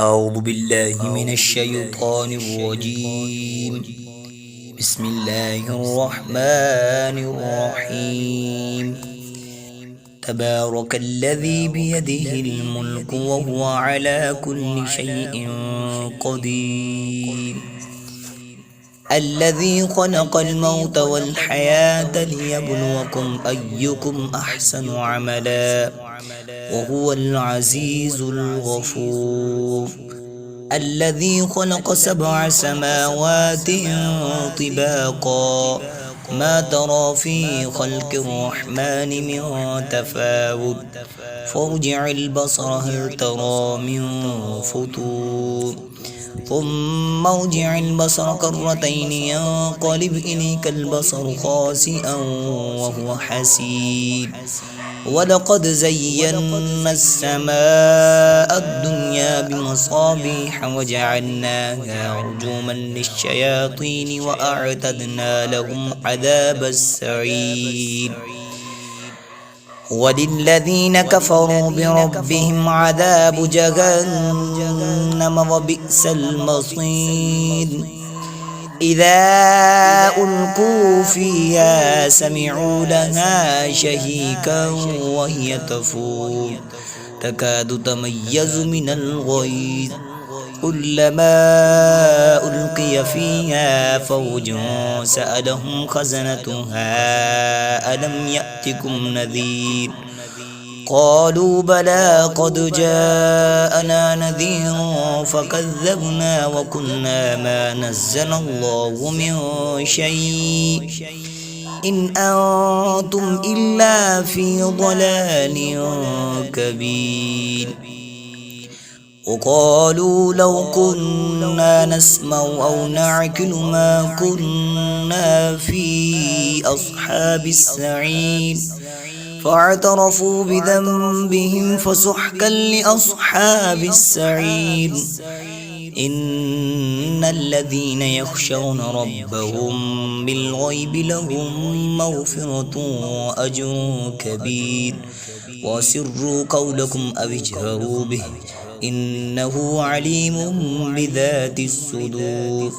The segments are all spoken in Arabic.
أعوذ بالله من الشيطان الرجيم. بسم الله الرحمن الرحيم. تبارك الذي بيده الملك وهو على كل شيء قدير. الذي خلق الموت والحياة ليبلوكم أيكم أحسن عملا وهو العزيز الغفور. الذي خلق 7 سماوات طباقا ما ترى في خلق الرحمن من تفاوت فارجع البصر هل ترى من فطور ثم ارجع البصر كرتين ينقلب إليك البصر خاسئا وهو حسير. ولقد زينا السماء الدنيا بمصابيح وجعلناها رجوما للشياطين وأعتدنا لهم عذاب السعير. وللذين كفروا بربهم عذاب جهنم وبئس المصير. إذا ألقوا فيها سمعوا لها شهيقا وهي تفور تكاد تميز من الغيظ كلما ألقي فيها فوج سألهم خزنتها ألم يأتكم نذير قالوا بلى قد جاءنا نذير فكذبنا وقلنا ما نزل الله من شيء إن أنتم إلا في ضلال كبير. وقالوا لو كنا نسمع أو نعقل ما كنا في أصحاب السعير فاعترفوا بذنبهم فسحقا لأصحاب السعير. إن الذين يخشون ربهم بالغيب لهم مغفرة وأجر كبير. وأسروا قولكم أو اجهروا به إنه عليم بذات الصدور.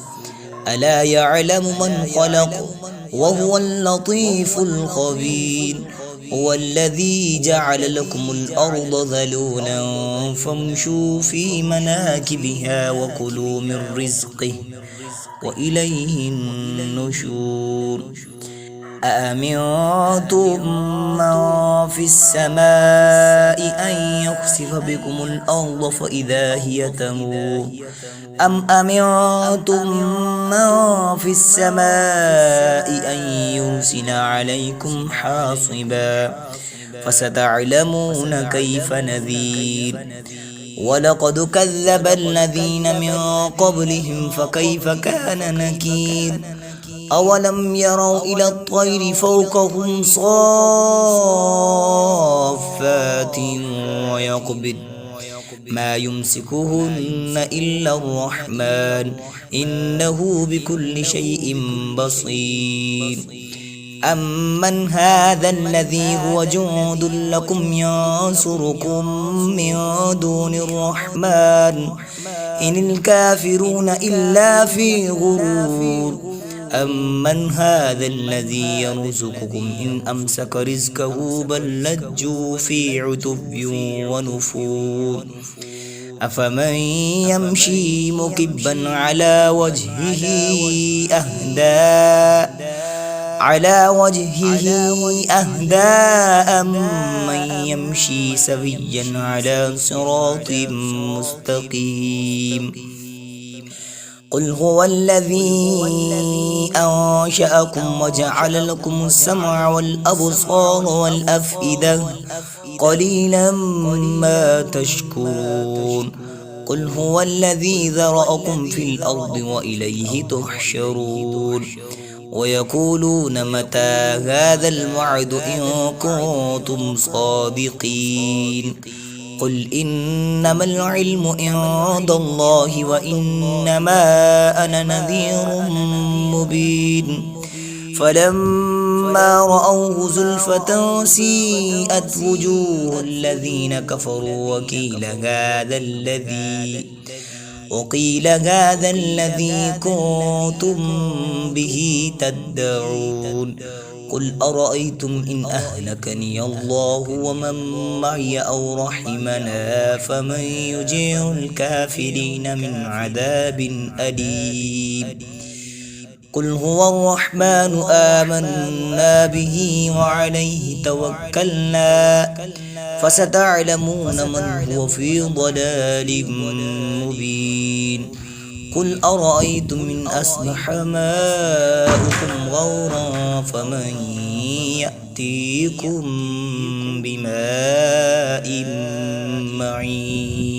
ألا يعلم من خلق وهو اللطيف الخبير. هو الذي جعل لكم الأرض ذلولا فامشوا في مناكبها وكلوا من رزقه وإليه النشور. أأمنتم من في السماء أن يخسف بكم الأرض فإذا هي تمور أم أمنتم من في السماء أن يرسل عليكم حاصبا فستعلمون كيف نذير. ولقد كذب الذين من قبلهم فكيف كان نكير. أولم يروا إلى الطير فوقهم صافات ويقبض ما يمسكهن إلا الرحمن إنه بكل شيء بصير. أمن هذا الذي هو جند لكم ينصركم من دون الرحمن إن الكافرون إلا في غرور. أمن هذا الذي يرزقكم إن أمسك رزقه بل لجوا في عتب ونفور. أفمن يمشي مكبا على وجهه أهدى أمن يمشي سويا على صراط مستقيم. قل هو الذي أنشأكم وجعل لكم السمع والأبصار والأفئدة قليلا ما تشكرون. قل هو الذي ذرأكم في الأرض وإليه تحشرون. ويقولون متى هذا الوعد إن كنتم صادقين. قل إنما العلم عند الله وإنما أنا نذير مبين. فلما رأوه زلفة سيئت وجوه الذين كفروا وقيل هذا الذي كنتم به تدعون قل أرأيتم إن أهلكني الله ومن معي أو رحمنا فمن يجير الكافرين من عذاب أليم قل هو الرحمن آمنا به وعليه توكلنا فستعلمون من هو في ضلال مبين قل أرأيتم إن أصبح ماؤكم غورا فمن يأتيكم بماء معين